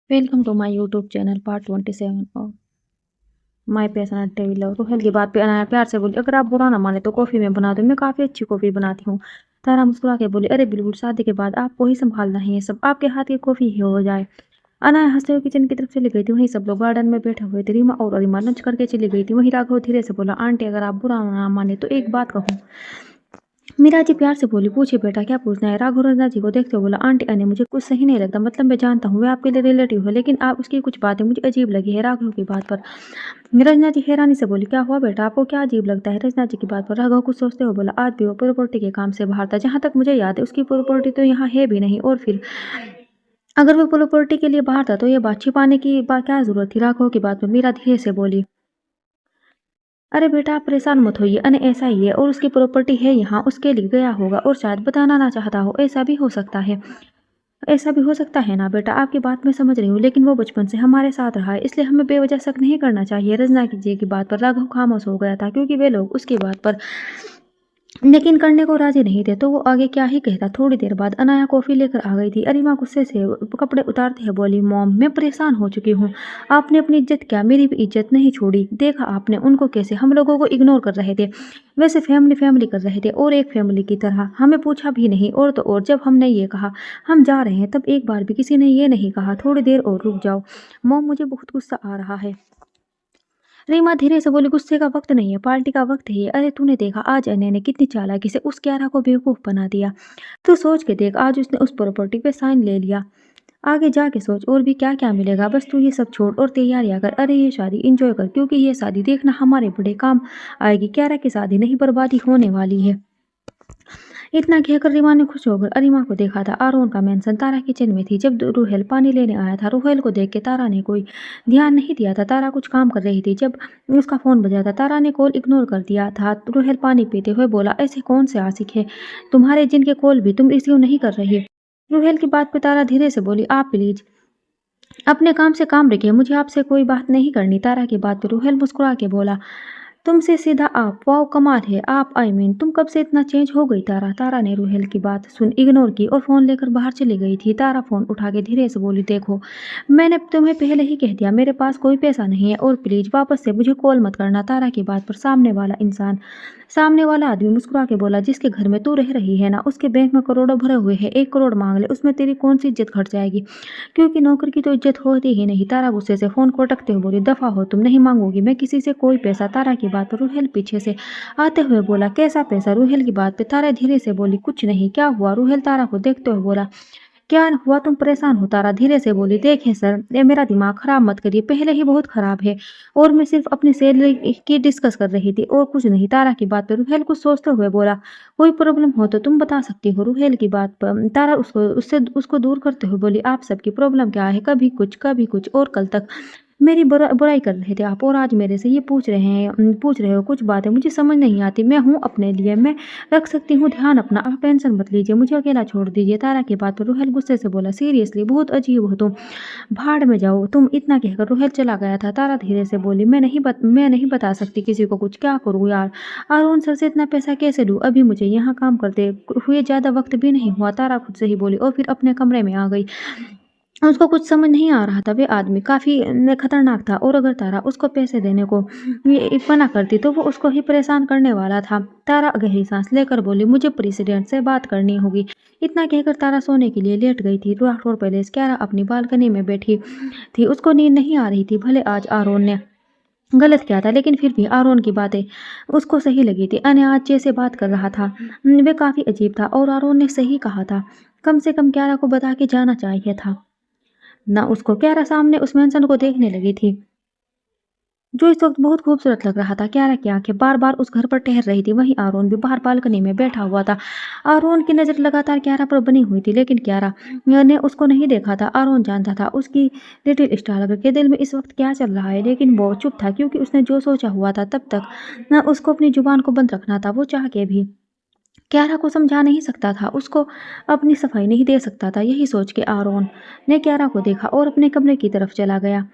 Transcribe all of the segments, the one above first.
Welcome to my YouTube channel part 27 और my passionate daily love. Rohal की बात पे अनाया प्यार से बोली, अगर आप बुरा ना माने तो कॉफ़ी मैं बना दूँ, मैं काफ़ी अच्छी कॉफ़ी बनाती हूँ। तारा मुस्कुरा के बोली, अरे बिल्कुल, शादी के बाद आपको ही संभालना है ये सब, आपके हाथ की कॉफ़ी ही हो जाए। अनाया हंसते हुए किचन की तरफ चली गई थी। वहीं सब लोग गार्डन में बैठे हुए थे। रीमा और अरिमा लंच करके चली गई थी। वहीं राघव धीरे से बोला, आंटी अगर आप बुरा ना माने तो एक बात कहूँ। मीरा जी प्यार से बोली, पूछिए बेटा क्या पूछना है। राघव रंजना जी को देखते हुए बोला, आंटी अने मुझे कुछ सही नहीं लगता, मतलब मैं जानता हूँ वे आपके लिए रिलेटिव है, लेकिन आप उसकी कुछ बातें मुझे अजीब लगी है राघव की बात पर। रंजना जी हैरानी से बोली, क्या हुआ बेटा, आपको क्या अजीब लगता है रंजना जी की बात पर। राघव कुछ सोचते हुए बोला, आज भी वो प्रॉपर्टी के काम से बाहर था, जहाँ तक मुझे याद है उसकी प्रॉपर्टी तो यहाँ है भी नहीं, और फिर अगर वो प्रॉपर्टी के लिए बाहर था तो ये बात छिपाने की क्या जरूरत थी। राघव की बात पर मीरा धीरे से बोली, अरे बेटा आप परेशान मत होइए, अने ऐसा ही है, और उसकी प्रॉपर्टी है यहाँ, उसके लिए गया होगा और शायद बताना ना चाहता हो, ऐसा भी हो सकता है। ऐसा भी हो सकता है ना बेटा, आपकी बात मैं समझ रही हूँ, लेकिन वो बचपन से हमारे साथ रहा है, इसलिए हमें बेवजह शक नहीं करना चाहिए। रंजना जी की बात पर राघव खामोश हो गया था, क्योंकि वे लोग उसकी बात पर यकीन करने को राजी नहीं थे, तो वो आगे क्या ही कहता। थोड़ी देर बाद अनाया कॉफी लेकर आ गई थी। अरिमा गुस्से से कपड़े उतारते हुए बोली, मॉम मैं परेशान हो चुकी हूँ, आपने अपनी इज्जत क्या मेरी भी इज्जत नहीं छोड़ी। देखा आपने उनको कैसे हम लोगों को इग्नोर कर रहे थे, वैसे फैमिली फैमिली कर रहे थे, और एक फैमिली की तरह हमें पूछा भी नहीं। और तो और जब हमने ये कहा हम जा रहे हैं, तब एक बार भी किसी ने ये नहीं कहा थोड़ी देर और रुक जाओ। मॉम मुझे बहुत गुस्सा आ रहा है। रीमा धीरे से बोली, गुस्से का वक्त नहीं है, पार्टी का वक्त है ये। अरे तूने देखा आज अनय ने कितनी चालाकी से उस क्यारा को बेवकूफ बना दिया। तू सोच के देख, आज उसने उस प्रॉपर्टी पे साइन ले लिया, आगे जाके सोच और भी क्या क्या मिलेगा। बस तू ये सब छोड़ और तैयारियां कर। अरे ये शादी इंजॉय कर, क्योंकि ये शादी देखना हमारे बड़े काम आएगी। क्यारा की शादी नहीं बर्बादी होने वाली है। इतना कहकर रीमा ने खुश होकर अरिमा को देखा था। आरोन का मेंशन तारा किचन में थी। जब रूहेल पानी लेने आया था, रूहेल को देख के तारा ने कोई ध्यान नहीं दिया था। तारा कुछ काम कर रही थी। जब उसका फोन बजा था, तारा ने कॉल इग्नोर कर दिया था। रूहेल पानी पीते हुए बोला, ऐसे कौन से आशिक है तुम्हारे जिनके कॉल भी तुम रिसीव नहीं कर रही। रूहेल की बात पे तारा धीरे से बोली, आप प्लीज अपने काम से काम रखिए, मुझे आपसे कोई बात नहीं करनी। तारा की बात पे रूहेल मुस्कुरा के बोला, तुमसे सीधा आप, वाओ कमाल है आप, तुम कब से इतना चेंज हो गई तारा। तारा ने रूहेल की बात सुन इग्नोर की और फोन लेकर बाहर चली गई थी। तारा फोन उठा के धीरे से बोली, देखो मैंने तुम्हें पहले ही कह दिया मेरे पास कोई पैसा नहीं है, और प्लीज वापस से मुझे कॉल मत करना। तारा की बात पर सामने वाला आदमी मुस्कुरा के बोला, जिसके घर में तू रह रही है ना, उसके बैंक में करोड़ों भरे हुए हैं, 1 करोड़ मांग ले, उसमें तेरी कौन सी इज्जत घट जाएगी, क्योंकि नौकर की तो इज्जत होती ही नहीं। तारा गुस्से से फोन को अटकते हुए बोली, दफा हो तुम, नहीं मांगूंगी मैं किसी से कोई पैसा। तारा की बात पर रूहेल पीछे से आते हुए बोला, कैसा पैसा। रूहेल की बात पे तारा धीरे से बोली, कुछ नहीं, क्या हुआ। रूहेल तारा को देखते हुए बोला, क्या हुआ, तुम परेशान हो। तारा धीरे से बोली, देखें सर, ये मेरा दिमाग खराब मत करिए, पहले ही बहुत खराब है, और मैं सिर्फ अपनी सैलरी की डिस्कस कर रही थी और कुछ नहीं। तारा की बात पर रूहेल कुछ सोचते हुए बोला, कोई प्रॉब्लम हो तो तुम बता सकती हो। रूहेल की बात पर तारा उसको दूर करते हुए बोली, आप सबकी प्रॉब्लम क्या है, कभी कुछ, और कल तक मेरी बुराई कर रहे थे आप, और आज मेरे से ये पूछ रहे हो कुछ बातें मुझे समझ नहीं आती। मैं हूँ अपने लिए, मैं रख सकती हूँ ध्यान अपना, आप टेंशन मत लीजिए, मुझे अकेला छोड़ दीजिए। तारा की बात पर रूहेल गुस्से से बोला, सीरियसली बहुत अजीब हो तुम, भाड़ में जाओ तुम। इतना कहकर रूहेल चला गया था। तारा धीरे से बोली, मैं नहीं बता सकती किसी को कुछ, क्या करूँ यार, अरुण सर से इतना पैसा कैसे लूँ, अभी मुझे यहाँ काम करते हुए ज़्यादा वक्त भी नहीं हुआ। तारा खुद से ही बोली और फिर अपने कमरे में आ गई। उसको कुछ समझ नहीं आ रहा था, वे आदमी काफ़ी खतरनाक था, और अगर तारा उसको पैसे देने को मना करती तो वो उसको ही परेशान करने वाला था। तारा गहरी सांस लेकर बोली, मुझे प्रेसिडेंट से बात करनी होगी। इतना कहकर तारा सोने के लिए लेट गई थी। राठौर पैलेस क्यारा अपनी बालकनी में बैठी थी। उसको नींद नहीं आ रही थी। भले आज आरोन ने गलत किया था, लेकिन फिर भी आरोन की बातें उसको सही लगी थी। अने आज जैसे बात कर रहा था वे काफ़ी अजीब था, और आरोन ने सही कहा था, कम से कम क्यारा को बता के जाना चाहिए था ना उसको। क्यारा सामने उस मेंशन को देखने लगी थी, जो इस वक्त बहुत खूबसूरत लग रहा था। क्यारा की आंखें बार बार उस घर पर ठहर रही थी। वहीं आरोन भी बाहर बालकनी में बैठा हुआ था। आरोन की नज़र लगातार क्यारा पर बनी हुई थी, लेकिन क्यारा ने उसको नहीं देखा था। आरोन जानता था उसकी लिटिल स्टार के दिल में इस वक्त क्या चल रहा है, लेकिन वो चुप था, क्योंकि उसने जो सोचा हुआ था तब तक न उसको अपनी जुबान को बंद रखना था। वो चाह के भी क्यारा को समझा नहीं सकता था, उसको अपनी सफाई नहीं दे सकता था। यही सोच के आरोन ने क्यारा को देखा और अपने कमरे की तरफ चला गया।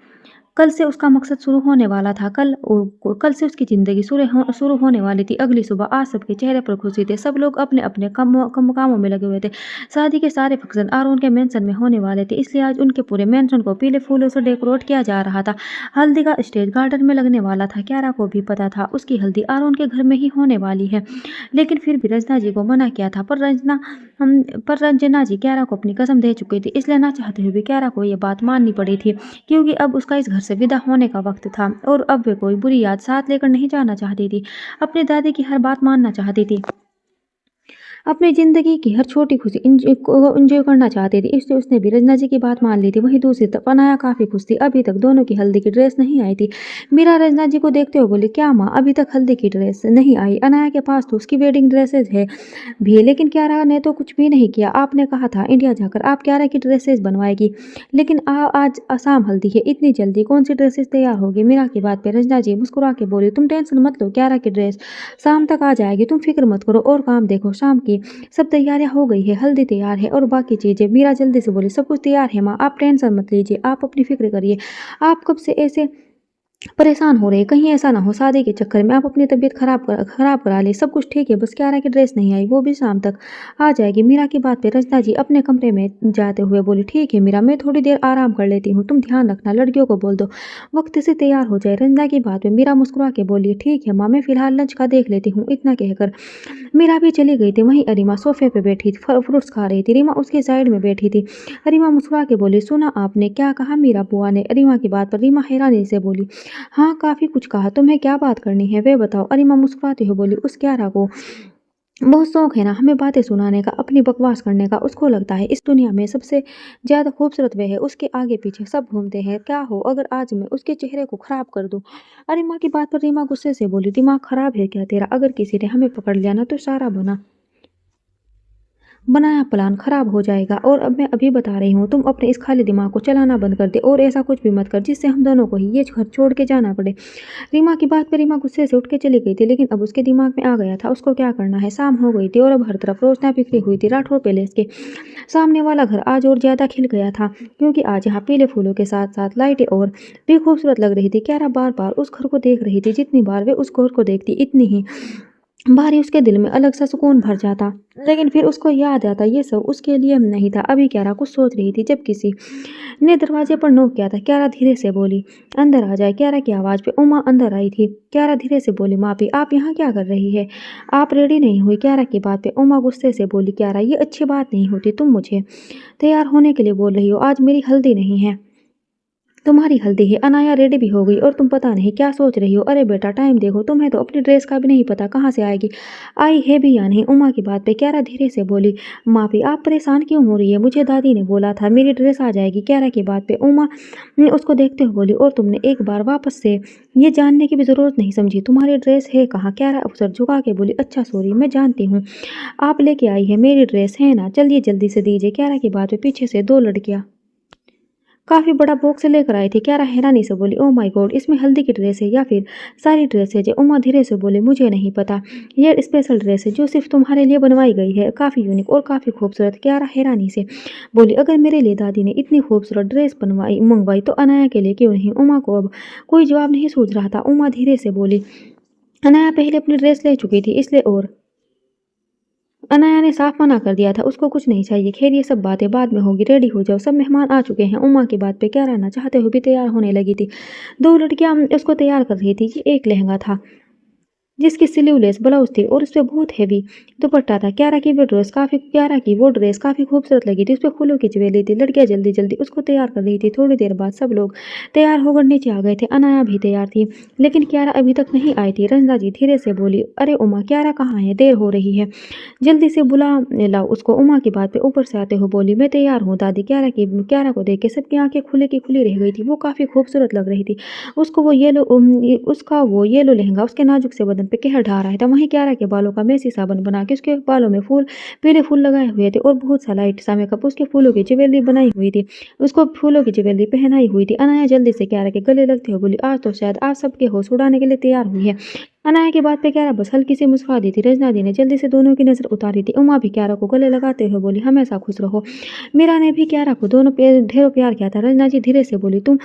कल से उसका मकसद शुरू होने वाला था। कल से उसकी ज़िंदगी शुरू होने वाली थी। अगली सुबह आज सबके चेहरे पर खुशी थी। सब लोग अपने-अपने कामों में लगे हुए थे। शादी के सारे फंक्शन आरोन के मेंशन में होने वाले थे, इसलिए आज उनके पूरे मेंशन को पीले फूलों से डेकोरेट किया जा रहा था। हल्दी का स्टेज गार्डन में लगने वाला था। कियारा को भी पता था उसकी हल्दी आरोन के घर में ही होने वाली है, लेकिन फिर भी रंजना जी को मना किया था। पर रंजना जी कियारा को अपनी कसम दे चुकी थी, इसलिए ना चाहते हुए भी कियारा को ये बात माननी पड़ी थी, क्योंकि अब उसका इस घर से विदा होने का वक्त था और अब वे कोई बुरी याद साथ लेकर नहीं जाना चाहती थी। अपनी दादी की हर बात मानना चाहती थी। अपनी ज़िंदगी की हर छोटी खुशी एंजॉय करना चाहती थी, इसलिए उसने भी रंजना जी की बात मान ली थी। वहीं दूसरी तरफ अनाया काफ़ी खुश थी। अभी तक दोनों की हल्दी की ड्रेस नहीं आई थी। मीरा रंजना जी को देखते हुए बोली, क्या माँ अभी तक हल्दी की ड्रेस नहीं आई? अनाया के पास तो उसकी वेडिंग ड्रेसेज है भी, लेकिन कियारा ने तो कुछ भी नहीं किया। आपने कहा था इंडिया जाकर आप कियारा की ड्रेसेज बनवाएगी, लेकिन आज आसाम हल्दी है, इतनी जल्दी कौन सी ड्रेसेस तैयार होगी? मीरा की बात पर रंजना जी मुस्कुरा के बोली, तुम टेंशन मत लो, कियारा की ड्रेस शाम तक आ जाएगी, तुम फिक्र मत करो और काम देखो। शाम की सब तैयारियां हो गई है, हल्दी तैयार है और बाकी चीजें। मीरा जल्दी से बोली, सब कुछ तैयार है माँ, आप टेंशन मत लीजिए, आप अपनी फिक्र करिए। आप कब से ऐसे परेशान हो रहे हैं, कहीं ऐसा ना हो शादी के चक्कर में आप अपनी तबीयत खराब करा ले। सब कुछ ठीक है, बस कियारा की ड्रेस नहीं आई, वो भी शाम तक आ जाएगी। मीरा की बात पे रंजना जी अपने कमरे में जाते हुए बोली, ठीक है मीरा, मैं थोड़ी देर आराम कर लेती हूँ, तुम ध्यान रखना, लड़कियों को बोल दो वक्त से तैयार हो जाए। रंजना की बात पे मीरा मुस्कुरा के बोली, ठीक है माँ, मैं फिलहाल लंच का देख लेती हूँ। इतना कहकर मीरा भी चली गई थी। वहीं अरीमा सोफे पे बैठी थी, फ्रूट्स खा रही थी। रीमा उसके साइड में बैठी थी। अरीमा मुस्कुरा के बोली, सुना आपने क्या कहा मीरा बुआ ने? अरीमा की बात पर रीमा हैरानी से बोली, हाँ काफी कुछ कहा, तुम्हें क्या बात करनी है वे बताओ? अरीमा मुस्कुराते हुए बोली, उस कियारा को बहुत शौक है ना हमें बातें सुनाने का, अपनी बकवास करने का। उसको लगता है इस दुनिया में सबसे ज्यादा खूबसूरत वह है, उसके आगे पीछे सब घूमते हैं। क्या हो अगर आज मैं उसके चेहरे को खराब कर दूं? अरीमा की बात पर रीमा गुस्से से बोली, दिमाग खराब है क्या तेरा? अगर किसी ने हमें पकड़ लिया ना तो सारा बनाया प्लान खराब हो जाएगा। और अब मैं अभी बता रही हूँ, तुम अपने इस खाली दिमाग को चलाना बंद कर दे और ऐसा कुछ भी मत कर जिससे हम दोनों को ही ये घर छोड़ के जाना पड़े। रीमा की बात पर रीमा गुस्से से उठ के चली गई थी, लेकिन अब उसके दिमाग में आ गया था उसको क्या करना है। शाम हो गई थी और अब हर तरफ रोशनियां बिखरी हुई थी। राठौर पैलेस के सामने वाला घर आज और ज्यादा खिल गया था, क्योंकि आज यहाँ पीले फूलों के साथ साथ लाइटें और भी खूबसूरत लग रही थी। क्यारा बार बार उस घर को देख रही थी, जितनी बार वे उस घर को देखती इतनी ही भारी उसके दिल में अलग सा सुकून भर जाता। लेकिन फिर उसको याद आता ये सब उसके लिए नहीं था। अभी क्यारा कुछ सोच रही थी जब किसी ने दरवाजे पर नॉक किया था। क्यारा धीरे से बोली, अंदर आ जाए। क्यारा की आवाज पे उमा अंदर आई थी। क्यारा धीरे से बोली, मापी आप यहाँ क्या कर रही है? आप रेडी नहीं हुई? क्यारा की बात पे उमा गुस्से से बोली, क्यारा ये अच्छी बात नहीं होती, तुम मुझे तैयार होने के लिए बोल रही हो। आज मेरी हल्दी नहीं है, तुम्हारी हल्दी है। अनाया रेडी भी हो गई और तुम पता नहीं क्या सोच रही हो। अरे बेटा टाइम देखो, तुम्हें तो अपनी ड्रेस का भी नहीं पता कहाँ से आएगी, आई है भी या नहीं। उमा की बात पे क्यारा धीरे से बोली, माफी आप परेशान क्यों हो रही है? मुझे दादी ने बोला था मेरी ड्रेस आ जाएगी। क्यारा की बात पे उमा ने उसको देखते हुए बोली, और तुमने एक बार वापस से ये जानने की भी जरूरत नहीं समझी तुम्हारी ड्रेस है कहाँ? क्यारा अफसर झुका के बोली, अच्छा सॉरी, मैं जानती हूँ आप लेके आई है मेरी ड्रेस है ना, चलिए जल्दी से दीजिए। क्यारा की बात पे पीछे से दो लड़कियां काफ़ी बड़ा बॉक्स लेकर आई थी। क्यारा हैरानी से बोली, ओह माय गॉड, इसमें हल्दी की ड्रेस है या फिर सारी ड्रेस है? उमा धीरे से बोली, मुझे नहीं पता, ये स्पेशल ड्रेस है जो सिर्फ तुम्हारे लिए बनवाई गई है, काफ़ी यूनिक और काफ़ी खूबसूरत। क्यारा हैरानी से बोली, अगर मेरे लिए दादी ने इतनी खूबसूरत ड्रेस मंगवाई तो अनाया के लिए क्यों नहीं? उमा को अब कोई जवाब नहीं सूझ रहा था। उमा धीरे से बोली, अनाया पहले अपनी ड्रेस ले चुकी थी इसलिए, और अनाया ने साफ मना कर दिया था उसको कुछ नहीं चाहिए। खैर ये सब बातें बाद में होगी, रेडी हो जाओ, सब मेहमान आ चुके हैं। उमा की बात पे क्या रहना चाहते हुए भी तैयार होने लगी थी। दो लड़कियां उसको तैयार कर रही थी। ये एक लहंगा था जिसकी स्लीवलेस ब्लाउज थी और उस पर बहुत हैवी दुपट्टा था। क्यारा की वो ड्रेस काफ़ी खूबसूरत लगी थी, उस पर फूलों की ज्वेलरी थी। लड़कियां जल्दी जल्दी उसको तैयार कर रही थी। थोड़ी देर बाद सब लोग तैयार होकर नीचे आ गए थे। अनाया भी तैयार थी, लेकिन क्यारा अभी तक नहीं आई थी। रंजना जी धीरे से बोली, अरे उमा, क्यारा कहाँ है? देर हो रही है, जल्दी से बुला लाओ उसको। उमा की बात पे ऊपर से आते हुए बोली, मैं तैयार हूँ दादी। क्यारा को देख के सबकी आंखें खुले की खुली रह गई थी। वो काफ़ी खूबसूरत लग रही थी। उसका वो येलो लहंगा उसके नाजुक से बदन पे कहर ढा रहा था। वहीं क्यारा के बालों का मेसी साबन बना के उसके बालों में पीले फूल लगाए हुए थे और बहुत सा लाइट सा मेकअप उसके फूलों की ज्वेलरी बनाई हुई थी, उसको फूलों की ज्वेलरी पहनाई हुई थी। अनाया जल्दी से क्यारा के गले लगते हुए बोली, आज तो शायद आप सबके होश उड़ाने के लिए तैयार हुई है। अनाया की बात पे क्यारा बस हल्की सी मुस्कुरा दी थी। रजना दी ने जल्दी से दोनों की नजर उतारी थी। उमा भी क्यारा को गले लगाते हुए बोली, हमेशा खुश रहो। मीरा ने भी क्यारा को ढेरों प्यार किया था। रजना जी धीरे से बोली, तुम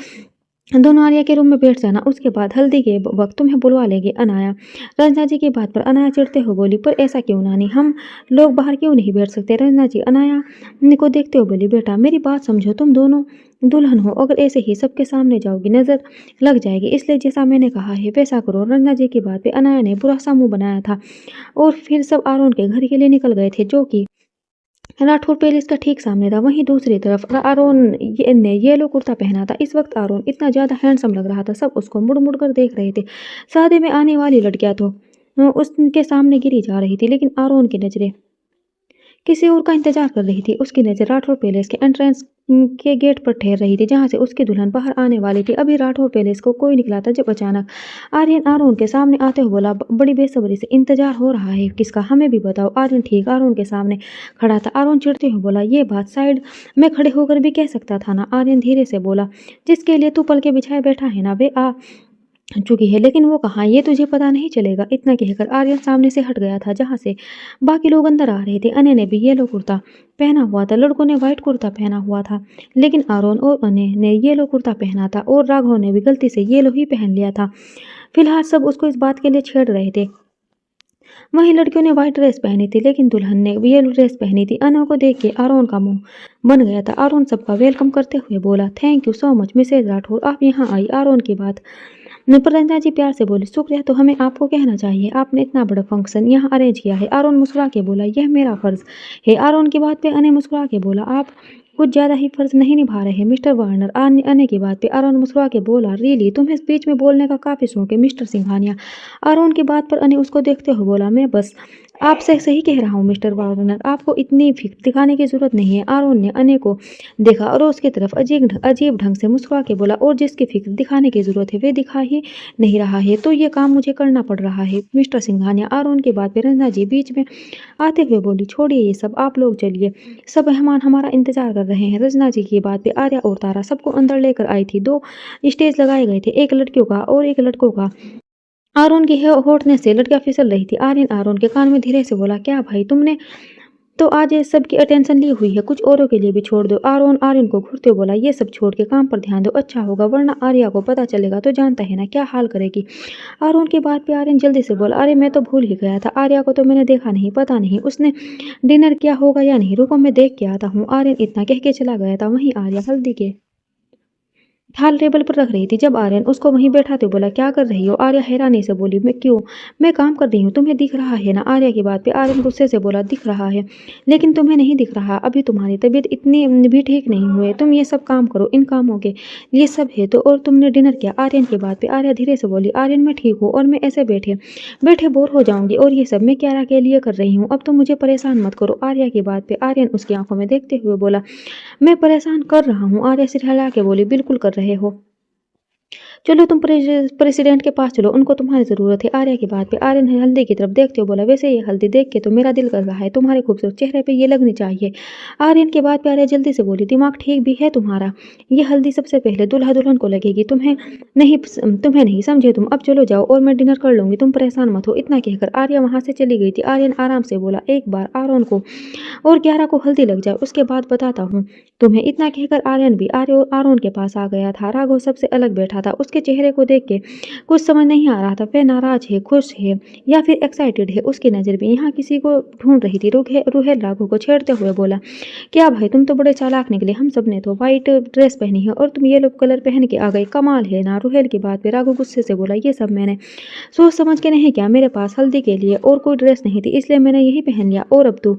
दोनों आर्या के रूम में बैठ जाना, उसके बाद हल्दी के वक्त तुम्हें बुलवा लेगी अनाया। रंजना जी की बात पर अनाया चिढ़ते हुए बोली, पर ऐसा क्यों नानी, हम लोग बाहर क्यों नहीं बैठ सकते? रंजना जी अनाया को देखते हुए बोली, बेटा मेरी बात समझो, तुम दोनों दुल्हन हो, अगर ऐसे ही सबके सामने जाओगी नजर लग जाएगी, इसलिए जैसा मैंने कहा है वैसा करो। रंजना जी की बात पे अनाया ने बुरा सा मुंह बनाया था और फिर सब आरोन के घर के लिए निकल गए थे, जो कि राठौर पैलेस का ठीक सामने था। वहीं दूसरी तरफ आरोन ने येलो कुर्ता पहना था। इस वक्त आरोन इतना ज़्यादा हैंडसम लग रहा था, सब उसको मुड़ मुड़ कर देख रहे थे। शादी में आने वाली लड़कियां तो उसके सामने गिरी जा रही थी, लेकिन आरोन की नजरें किसी और का इंतजार कर रही थी। उसकी नजर राठौर पैलेस के एंट्रेंस के गेट पर ठहर रही थी, जहां से उसकी दुल्हन बाहर आने वाली थी। अभी राठौर पैलेस को कोई निकला था जब अचानक आर्यन आरोन के सामने आते हुए बोला, बड़ी बेसब्री से इंतजार हो रहा है किसका, हमें भी बताओ। आर्यन ठीक आरोन के सामने खड़ा था। आरोन चिढ़ते हुए बोला, ये बात साइड में खड़े होकर भी कह सकता था ना। आर्यन धीरे से बोला, जिसके लिए तू पल के बिछाए बैठा है ना, वे आ चुकी है, लेकिन वो कहाँ ये तुझे पता नहीं चलेगा। इतना कहकर आर्यन सामने से हट गया था, जहां से बाकी लोग अंदर आ रहे थे। अनय ने भी येलो कुर्ता पहना हुआ था, लड़कों ने व्हाइट कुर्ता पहना हुआ था, लेकिन आरोन और अनय ने येलो कुर्ता पहना था और राघव ने भी गलती से येलो ही पहन लिया था। फिलहाल सब उसको इस बात के लिए छेड़ रहे थे। वहीं लड़कियों ने व्हाइट ड्रेस पहनी थी, लेकिन दुल्हन ने येलो ड्रेस पहनी थी। अनय को देख के आरोन का मुंह बन गया था। आरोन सबका वेलकम करते हुए बोला, thank you so much Mrs Rathore, आप यहाँ आई। आरोन की बात पर रंजना जी प्यार से बोली, शुक्रिया तो हमें आपको कहना चाहिए, आपने इतना बड़ा फंक्शन यहाँ अरेंज किया है। आरोन मुस्कुरा के बोला, यह मेरा फर्ज है। आरोन की बात पे अनय मुस्कुरा के बोला, आप कुछ ज्यादा ही फर्ज नहीं निभा रहे मिस्टर वार्नर। अनय की बात पे आरोन मुस्कुरा के बोला, रियली तुम्हें स्पीच में बोलने का काफी शौक है मिस्टर सिंघानिया। आरोन की बात पर अनय उसको देखते हुए बोला, मैं बस आपसे सही कह रहा हूँ मिस्टर वार्नर, आपको इतनी फिक्र दिखाने की जरूरत नहीं है। आरोन ने अनय को देखा और उसकी तरफ अजीब ढंग से मुस्कुरा के बोला, और जिसकी फिक्र दिखाने की जरूरत है वे दिखा ही नहीं रहा है, तो ये काम मुझे करना पड़ रहा है मिस्टर सिंघानिया। आरोन की बात पे रंजना जी बीच में आते हुए बोली, छोड़िए ये सब, आप लोग चलिए, सब मेहमान हमारा इंतजार कर रहे हैं। रंजना जी की बात पे आर्या और तारा सबको अंदर लेकर आई थी। दो स्टेज लगाए गए थे, एक लड़कियों का और एक लड़कों का। आरोन की होठने से लड़कियां फिसल रही थी। आर्यन आरोन के कान में धीरे से बोला, क्या भाई तुमने तो आज ये सबकी अटेंशन ली हुई है, कुछ औरों के लिए भी छोड़ दो। आरोन आर्यन को घूरते हुए बोला, ये सब छोड़ के काम पर ध्यान दो, अच्छा होगा, वरना आर्या को पता चलेगा तो जानता है ना क्या हाल करेगी। आरोन की बात पे आर्यन जल्दी से बोला, अरे मैं तो भूल ही गया था, आर्या को तो मैंने देखा नहीं, पता नहीं उसने डिनर किया होगा या नहीं, रुको मैं देख के आता हूँ। आर्यन इतना कह के चला गया था। वहीं आर्या हल्दी के थाल टेबल पर रख रही थी। जब आर्यन उसको वहीं बैठाते बोला, क्या कर रही हो? आर्या हैरानी से बोली, मैं क्यों, मैं काम कर रही हूँ, तुम्हें दिख रहा है ना। आर्या की बात पे आर्यन गुस्से से बोला, दिख रहा है लेकिन तुम्हें नहीं दिख रहा, अभी तुम्हारी तबीयत इतनी भी ठीक नहीं हुई, तुम ये सब काम करो, इन कामों के ये सब है तो, और तुमने डिनर किया? आर्यन की बात पे आर्या धीरे से बोली, आर्यन मैं ठीक हूँ और मैं ऐसे बैठे बैठे बोर हो जाऊंगी, और ये सब मैं क्यारा के लिए कर रही हूँ, अब तुम मुझे परेशान मत करो। आर्या की बात पे आर्यन उसकी आंखों में देखते हुए बोला, मैं परेशान कर रहा हूँ? आर्या सिर हिला के बोली, बिल्कुल कर रहे हो, चलो तुम प्रेसिडेंट के पास चलो, उनको तुम्हारी ज़रूरत है। आर्या की बात पे आर्यन ने हल्दी की तरफ देखते हुए बोला, वैसे ये हल्दी देख के तो मेरा दिल कर रहा है, तुम्हारे खूबसूरत चेहरे पे ये लगनी चाहिए। आर्यन की बात पे आर्या जल्दी से बोली, दिमाग ठीक भी है तुम्हारा, ये हल्दी सबसे पहले दूल्हा दुल्हन को लगेगी, तुम्हें नहीं समझे तुम। अब चलो जाओ और मैं डिनर कर लूंगी, तुम परेशान मत हो। इतना कहकर आर्या वहां से चली गई थी। आर्यन आराम से बोला, एक बार आरोन को और 11 को हल्दी लग जाए उसके बाद बताता हूँ तुम्हें। इतना कहकर आर्यन भी आरोन के पास आ गया था। राघव सबसे अलग बैठा था। उसके चेहरे को देख के कुछ समझ नहीं आ रहा था, वह नाराज है, खुश है या फिर एक्साइटेड है। उसकी नज़र भी यहाँ किसी को ढूंढ रही थी। रूहेल राघव को छेड़ते हुए बोला, क्या भाई तुम तो बड़े चालाक निकले, हम सब ने तो व्हाइट ड्रेस पहनी है और तुम येलो कलर पहन के आ गए, कमाल है ना। रूहेल की बात पे राघव गुस्से से बोला, ये सब मैंने सोच समझ के नहीं किया, मेरे पास हल्दी के लिए और कोई ड्रेस नहीं थी, इसलिए मैंने यही पहन लिया, और अब तू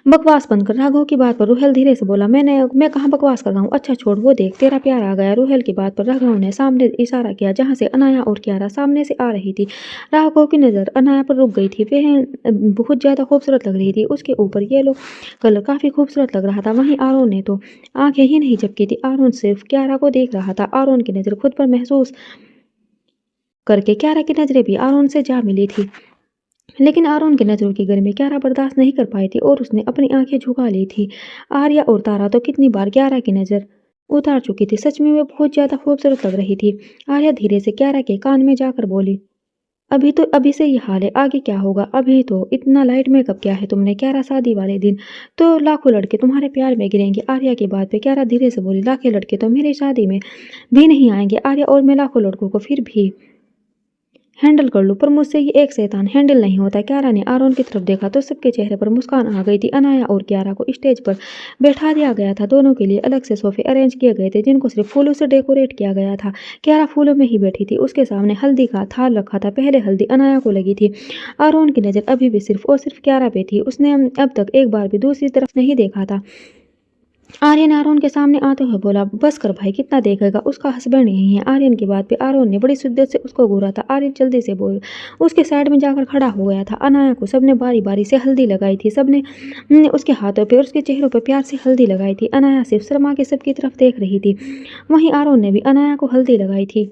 बकवास बंद कर। राघव की बात पर रूहेल धीरे से बोला, मैं कहाँ बकवास कर रहा हूँ, अच्छा छोड़, वो देख तेरा प्यार आ गया। रूहेल की बात पर राघव ने सामने इशारा किया, जहाँ से अनाया और कियारा सामने से आ रही थी। राघव की नज़र अनाया पर रुक गई थी। वह बहुत ज़्यादा खूबसूरत लग रही थी, उसके ऊपर येलो कलर काफ़ी खूबसूरत लग रहा था। वहीं आरोन ने तो आंखें ही नहीं झपकी थी, आरोन सिर्फ कियारा को देख रहा था। आरोन की नज़र खुद पर महसूस करके कियारा की नज़रें भी आरोन से जा मिली थी, लेकिन आरोन की नज़रों की गर्मी क्यारा बर्दाश्त नहीं कर पाई थी और उसने अपनी आंखें झुका ली थी। आर्या और तारा तो कितनी बार क्यारा की नज़र उतार चुकी थी, सच में वे बहुत ज़्यादा खूबसूरत लग रही थी। आर्या धीरे से क्यारा के कान में जाकर बोली, अभी से ये हाल है, आगे क्या होगा? अभी तो इतना लाइट मेकअप किया है तुमने, क्यारा शादी वाले दिन तो लाखों लड़के तुम्हारे प्यार में गिरेंगे। आर्या की बात पे क्यारा धीरे से बोली, लाखों लड़के तो मेरी शादी में भी नहीं आएंगे आर्या, और मैं लाखों लड़कों को फिर भी हैंडल कर लूँ, पर मुझसे ये एक शैतान हैंडल नहीं होता। क्यारा ने आरोन की तरफ देखा तो सबके चेहरे पर मुस्कान आ गई थी। अनाया और क्यारा को स्टेज पर बैठा दिया गया था। दोनों के लिए अलग से सोफे अरेंज किए गए थे जिनको सिर्फ फूलों से डेकोरेट किया गया था। क्यारा फूलों में ही बैठी थी, उसके सामने हल्दी का थाल रखा था। पहले हल्दी अनाया को लगी थी। आरोन की नज़र अभी भी सिर्फ और सिर्फ क्यारा पे थी। उसने अब तक एक बार भी दूसरी तरफ नहीं देखा था। आर्यन आरोन के सामने आते हुए बोला, बस कर भाई, कितना देखेगा, उसका हस्बैंड यही है। आर्यन की बात पे आरोन ने बड़ी शिद्दत से उसको घूरा था। आर्यन जल्दी से बोल उसके साइड में जाकर खड़ा हो गया था। अनाया को सबने बारी बारी से हल्दी लगाई थी। सबने उसके हाथों पे और उसके चेहरों पे प्यार से हल्दी लगाई थी। अनाया सिर्फ शर्मा के सबकी तरफ देख रही थी। वहीं आरोन ने भी अनाया को हल्दी लगाई थी,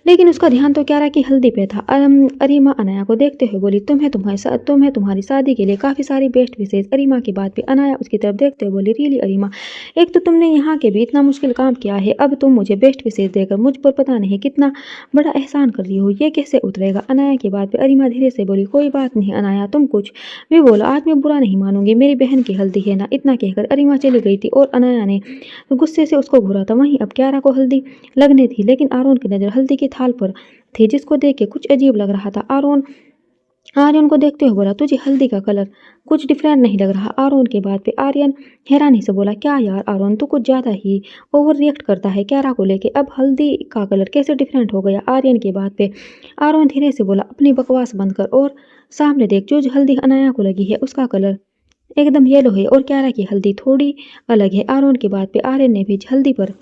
लेकिन उसका ध्यान तो क्यारा की हल्दी पे था। अरीमा अनाया को देखते हुए बोली, तुम्हें तुम्हारी शादी के लिए काफ़ी सारी बेस्ट विशेष। अरीमा की बात पे अनाया उसकी तरफ देखते हुए बोली, रियली अरीमा, एक तो तुमने यहाँ के भी इतना मुश्किल काम किया है, अब तुम मुझे बेस्ट विशेष देकर मुझ पर पता नहीं कितना बड़ा एहसान कर रही हो, ये कैसे उतरेगा? अनाया की बात पे अरीमा धीरे से बोली, कोई बात नहीं अनाया, तुम कुछ भी बोलो, आज मैं बुरा नहीं मानूंगी, मेरी बहन की हल्दी है ना। इतना कहकर अरीमा चली गई थी और अनाया ने गुस्से से उसको घूरा था। वहीं अब क्यारा को हल्दी लगने थी, लेकिन आरोन की नज़र हल्दी की थाल पर थी जिसको देख के कुछ अजीब लग रहा था। आर्यन को देखते हुए बोला, तुझे हल्दी का कलर कुछ डिफरेंट नहीं लग रहा? आरोन के बात पे आर्यन हैरानी से बोला, क्या यार आरोन, तू कुछ ज़्यादा ही ओवर रिएक्ट करता है क्यारा को लेके। अब हल्दी का कलर कैसे डिफरेंट हो गया? आर्यन की बात पे आरोन धीरे से बोला, अपनी बकवास बंद कर और सामने देख, जो हल्दी अनाया को लगी है उसका कलर एकदम येलो है और क्यारा की हल्दी थोड़ी अलग है। आरोन की बात पे आर्यन ने भी हल्दी पर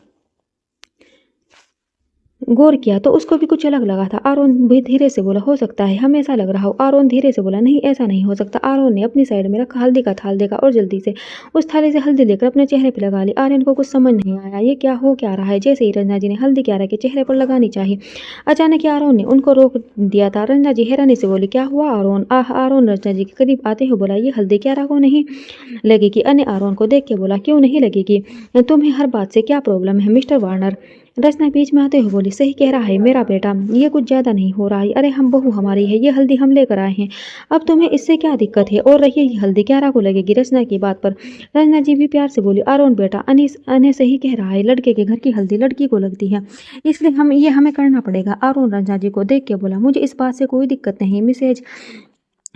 गौर किया तो उसको भी कुछ अलग लगा था। आरोन भी धीरे से बोला, हो सकता है हमें ऐसा लग रहा हो। आरोन धीरे से बोला, नहीं ऐसा नहीं हो सकता। आरोन ने अपनी साइड में रखा हल्दी का थाल देखा और जल्दी से उस थाली से हल्दी लेकर अपने चेहरे पर लगा ली। आर्यन को कुछ समझ नहीं आया, ये क्या हो क्या रहा है। जैसे ही रंजना जी ने हल्दी क्यारा के चेहरे पर लगानी चाहिए, अचानक ही आरोन ने उनको रोक दिया था। रंजना जी हैरानी से बोली, क्या हुआ आरोन? आरोन रंजना जी के करीब आते हुए बोला, ये हल्दी क्यारा को नहीं लगेगी। अन्य आरोन को देख के बोला, क्यों नहीं लगेगी? तुम्हें हर बात से क्या प्रॉब्लम है मिस्टर वार्नर? रचना बीच में आते हुए बोली, सही कह रहा है मेरा बेटा, ये कुछ ज़्यादा नहीं हो रहा है। अरे हम बहू हमारी है, ये हल्दी हम लेकर आए हैं, अब तुम्हें इससे क्या दिक्कत है? और रही ये हल्दी क्यारा को लगेगी। रचना की बात पर रचना जी भी प्यार से बोली, अरुण बेटा, अने सही कह रहा है, लड़के के घर की हल्दी लड़की को लगती है, इसलिए हमें करना पड़ेगा। अरुण रचना जी को देख के बोला, मुझे इस बात से कोई दिक्कत नहीं मिसेज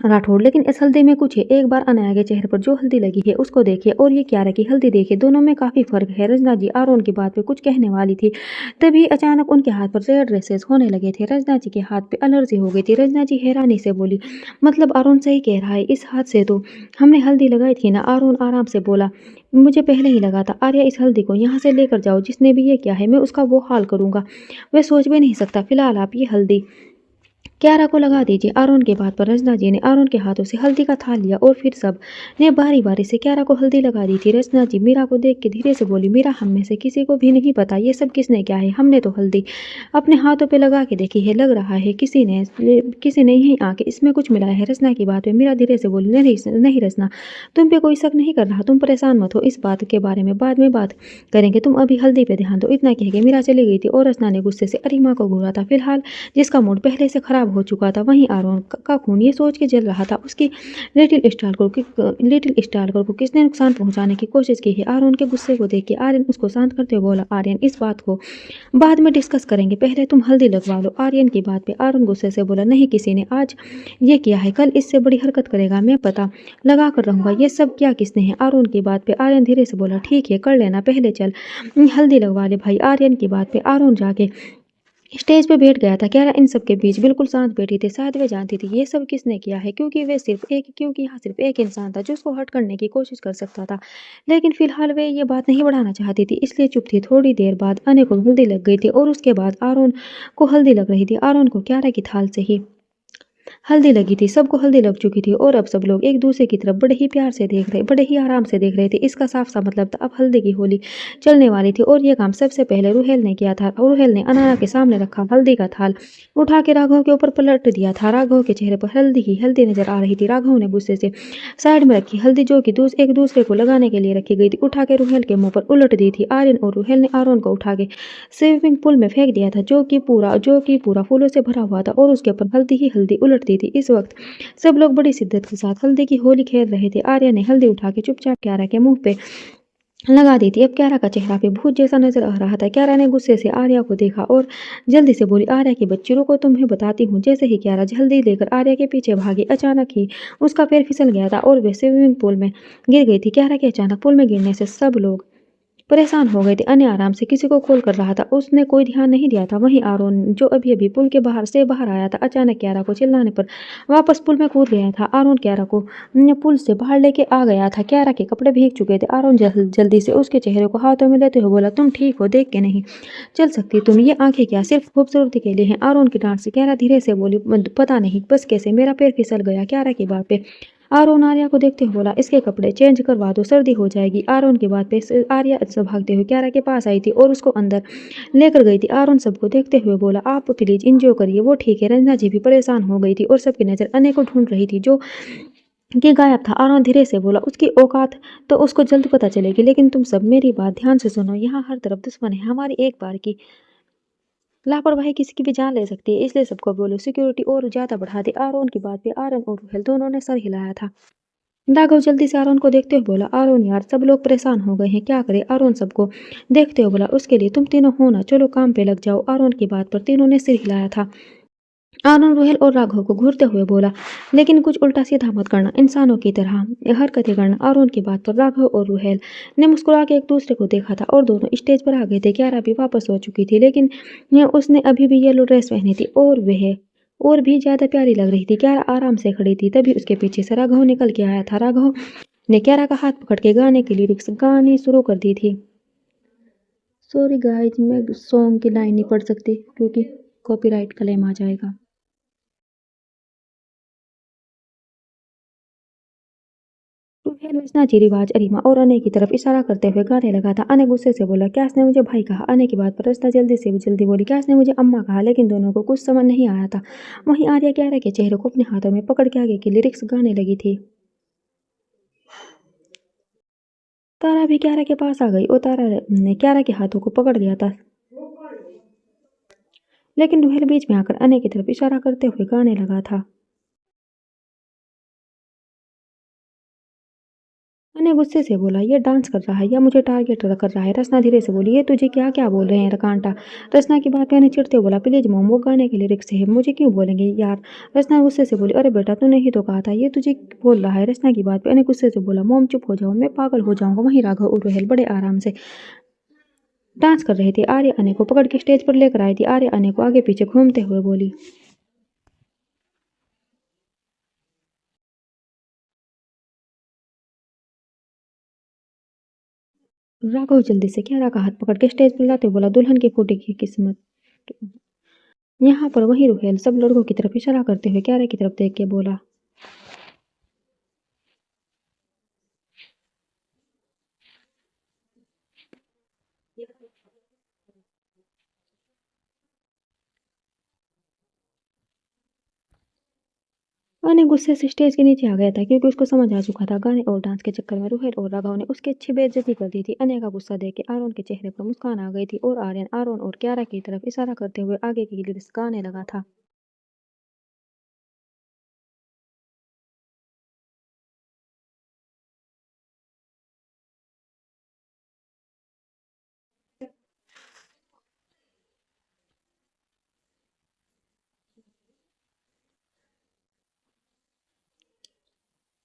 राठौड़, लेकिन इस हल्दी में कुछ है। एक बार अनाया के चेहरे पर जो हल्दी लगी है उसको देखिए और ये क्यारा की हल्दी देखिए, दोनों में काफ़ी फर्क है। रंजना जी आरोन की बात पे कुछ कहने वाली थी, तभी अचानक उनके हाथ पर रेड रेसेस होने लगे थे। रंजना जी के हाथ पे एलर्जी हो गई थी। रंजना जी हैरानी से बोली, मतलब आरोन सही कह रहा है, इस हाथ से तो हमने हल्दी लगाई थी ना? आरोन आराम से बोला, मुझे पहले ही लगा था। आर्या, इस हल्दी को यहाँ से लेकर जाओ, जिसने भी ये किया है मैं उसका वो हाल करूँगा, वह सोच भी नहीं सकता। फिलहाल आप ये हल्दी क्यारा को लगा दीजिए। आरोन के बात पर रचना जी ने आरोन के हाथों से हल्दी का थाल लिया और फिर सब ने बारी बारी से क्यारा को हल्दी लगा दी थी। रचना जी मीरा को देख के धीरे से बोली, मीरा, हम में से किसी को भी नहीं पता ये सब किसने किया है। हमने तो हल्दी अपने हाथों पे लगा के देखी है, लग रहा है किसी ने यहीं आके इसमें कुछ मिलाया है। रचना की बात पे मीरा धीरे से बोली, नहीं रचना, तुम पे कोई शक नहीं कर रहा, तुम परेशान मत हो, इस बात के बारे में बाद में बात करेंगे, तुम अभी हल्दी पे ध्यान दो। इतना कह के मीरा चली गई थी और रचना ने गुस्से से अरीमा को घूरा था। फिलहाल जिसका मूड पहले से खराब हो चुका था, वहीं आरोन का खून ये सोच के जल रहा था, उसकी लिटिल स्टार को किसने नुकसान पहुंचाने की कोशिश की है। आरोन के गुस्से को देख के आर्यन उसको शांत करते हुए बोला, आर्यन, इस बात को बाद में डिस्कस करेंगे, पहले तुम हल्दी लगवा लो। आर्यन की बात पे आरोन गुस्से से बोला, नहीं, किसी ने आज ये किया है, कल इससे बड़ी हरकत करेगा, मैं पता लगा कर रहूंगा ये सब क्या किसने है। आरोन की बात पे आर्यन धीरे से बोला, ठीक है कर लेना, पहले चल हल्दी लगवा ले भाई। आर्यन की बात पे आरोन जाके स्टेज पे बैठ गया था। क्यारा इन सब के बीच बिल्कुल शांत बैठी थी। शायद वे जानती थी ये सब किसने किया है, क्योंकि यहाँ सिर्फ एक इंसान था जो उसको हर्ट करने की कोशिश कर सकता था, लेकिन फिलहाल वे ये बात नहीं बढ़ाना चाहती थी, इसलिए चुप थी। थोड़ी देर बाद अने को हल्दी लग गई थी और उसके बाद आरोन को हल्दी लग रही थी। आरोन को क्यारा की थाल से ही हल्दी लगी थी, सबको हल्दी लग चुकी थी और अब सब लोग एक दूसरे की तरफ बड़े ही प्यार से देख रहे, बड़े ही आराम से देख रहे थे। इसका साफ-साफ मतलब था अब हल्दी की होली चलने वाली थी और ये काम सबसे पहले रुहेल ने किया था। रुहेल ने अनाया के सामने रखा हल्दी का थाल उठा के राघव के ऊपर पलट दिया था। राघव के चेहरे पर हल्दी ही हल्दी नजर आ रही थी। राघव ने गुस्से से साइड में रखी हल्दी जो कि एक दूसरे को लगाने के लिए रखी गई थी, उठा के रुहेल के मुँह पर उलट दी थी। आर्यन और रुहेल ने आरोन को उठा के स्विमिंग पूल में फेंक दिया था, जो कि पूरा फूलों से भरा हुआ था और उसके ऊपर हल्दी ही हल्दी उलट दी थी। इस वक्त सब लोग बड़ी शिद्दत के साथ हल्दी की होली खेल रहे थे। आर्या ने हल्दी उठा के चुपचाप क्यारा के मुंह पे लगा दी थी। अब क्यारा का चेहरा पे भूत जैसा नजर आ रहा था। क्यारा ने गुस्से से आर्या को देखा और जल्दी से बोली, आर्या की बच्ची रुको, तुम्हें बताती हूँ। जैसे ही क्यारा जल्दी लेकर आर्या के पीछे भागी, अचानक ही उसका पैर फिसल गया था और वह स्विमिंग पूल में गिर गई थी। क्यारा के अचानक पूल में गिरने से सब लोग परेशान हो गए थे। अन्य आराम से किसी को कॉल कर रहा था, उसने कोई ध्यान नहीं दिया था। वहीं आरोन जो अभी-अभी पुल के बाहर आया था, अचानक क्यारा को चिल्लाने पर वापस पुल में कूद गया था। आरोन क्यारा को पुल से बाहर लेके आ गया था। क्यारा के कपड़े भीग चुके थे। आरोन जल्दी से उसके चेहरे को हाथों में लेते हुए बोला, तुम ठीक हो? देख के नहीं चल सकती तुम? ये आंखें क्या सिर्फ खूबसूरती के लिए हैं? आरोन की डांट से क्यारा धीरे से बोली, पता नहीं बस कैसे मेरा पैर फिसल गया। क्यारा की बात पे आरोन आर्या को देखते हुए बोला, इसके कपड़े चेंज करवा दो, सर्दी हो जाएगी। आरोन की बात पे आर्या से भागते हुए क्यारा के पास आई थी और उसको अंदर लेकर गई थी। आरोन सबको देखते हुए बोला, आप प्लीज इंजॉय करिए, वो ठीक है। रंजना जी भी परेशान हो गई थी और सबकी नजर अन्य को ढूंढ रही थी जो कि गायब था। आरोन धीरे से बोला, उसकी औकात तो उसको जल्द पता चलेगी, लेकिन तुम सब मेरी बात ध्यान से सुनो। यहाँ हर तरफ दुश्मन है। हमारी एक बार की लापरवाही किसी की भी जान ले सकती है, इसलिए सबको बोलो सिक्योरिटी और ज्यादा बढ़ा दे। आरोन की बात पे आरोन और रुहेल दोनों ने सर हिलाया था। राघव जल्दी से आरोन को देखते हुए बोला, आरोन यार सब लोग परेशान हो गए हैं, क्या करें? आरोन सबको देखते हुए बोला, उसके लिए तुम तीनों हो ना, चलो काम पे लग जाओ। आरोन की बात पर तीनों ने सिर हिलाया था। आरोन रुहेल और राघव को घूरते हुए बोला, लेकिन कुछ उल्टा सीधा मत करना, इंसानों की तरह हरकतें करना। आरोन की बात पर राघव और रुहेल ने मुस्कुरा के एक दूसरे को देखा था और दोनों स्टेज पर आ गए थे। क्यारा भी वापस हो चुकी थी, लेकिन उसने अभी भी येलो ड्रेस पहनी थी और वह और भी ज्यादा प्यारी लग रही थी। क्यारा आराम से खड़ी थी, तभी उसके पीछे से राघव निकल के आया था। राघव ने क्यारा का हाथ पकड़ के गाने की लिरिक्स गानी शुरू कर दी थी। सॉरी गाइस, मैं सॉन्ग की लाइन नहीं पढ़ सकती क्योंकि कॉपीराइट क्लेम आ जाएगा। रुहेल रचना जी रिवाज अरीमा और अने की तरफ इशारा करते हुए गाने लगा था। अने गुस्से से बोला, क्या इसने मुझे भाई कहा? अने की बात पर रचना जल्दी बोली, क्या इसने मुझे अम्मा कहा? लेकिन दोनों को कुछ समझ नहीं आया था। वहीं आर्या क्यारा के चेहरे को अपने हाथों में पकड़ के आगे की लिरिक्स गाने लगी थी। तारा भी क्यारा के पास आ गई और तारा ने क्यारा के हाथों को पकड़ लिया था, लेकिन रुहेल बीच में आकर अने की तरफ इशारा करते हुए गाने लगा था। अने गुस्से से बोला, ये डांस कर रहा है या मुझे टारगेट कर रहा है? रचना धीरे से बोली, ये तुझे क्या क्या बोल रहे हैं रकांटा? रचना की बात मैंने चिढ़ते हुए बोला, प्लीज मोम, वो गाने के लिरिक्स है, मुझे क्यों बोलेंगे यार? रचना गुस्से से बोली, अरे बेटा तूने ही तो कहा था, ये तुझे बोल रहा है? रचना की बात पे अने गुस्से से बोला, मोम चुप हो जाओ, मैं पागल हो जाऊंगा। वहीं राघव और रोहेल बड़े आराम से डांस कर रहे थे। आर्य अने को पकड़ के स्टेज पर लेकर आई थी। आर्य अने को आगे पीछे घूमते हुए बोली, राघव जल्दी से क्यारा का हाथ पकड़ के स्टेज पर लाते बोला, दुल्हन की फूटी की किस्मत यहाँ पर। वहीं रुहेल सब लड़कों की तरफ इशारा करते हुए क्यारा की तरफ देख के बोला, अने गुस्से से स्टेज के नीचे आ गया था क्योंकि उसको समझ आ चुका था गाने और डांस के चक्कर में रुहेल और राघव ने उसकी अच्छी बेइज्जती कर दी थी। अने का गुस्सा देख के आरोन के चेहरे पर मुस्कान आ गई थी और आर्यन आरोन और क्यारा की तरफ इशारा करते हुए आगे की लिरिक्स गाने लगा था।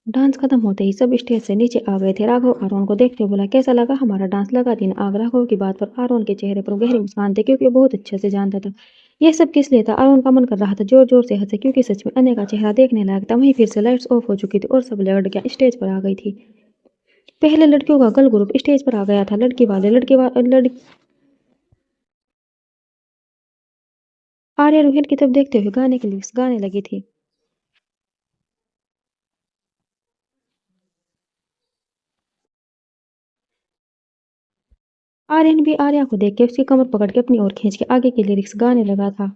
डांस खत्म होते ही सब स्टेज से नीचे आ गए थे। राघव आरोन को देखते हुए बोला, कैसा लगा हमारा डांस? लगा दिन आग? राघव की बात पर आरोन के चेहरे पर गहरी मुस्कान थी क्योंकि वो बहुत अच्छे से जानता था यह सब किस लिए था। आरोन का मन कर रहा था जोर जोर से हंसे क्योंकि सच में अने का चेहरा देखने लायक था। वहीं फिर से लाइट्स ऑफ हो चुकी थी और सब लड़कियां स्टेज पर आ गई थी। पहले लड़कियों का गर्ल ग्रुप स्टेज पर आ गया था। आर्या रुहेल की तरफ देखते हुए गाने की लिरिक्स गाने लगी थी। आर्यन भी आर्या को देख के उसकी कमर पकड़ के अपनी ओर खींच के आगे के लिरिक्स गाने लगा था।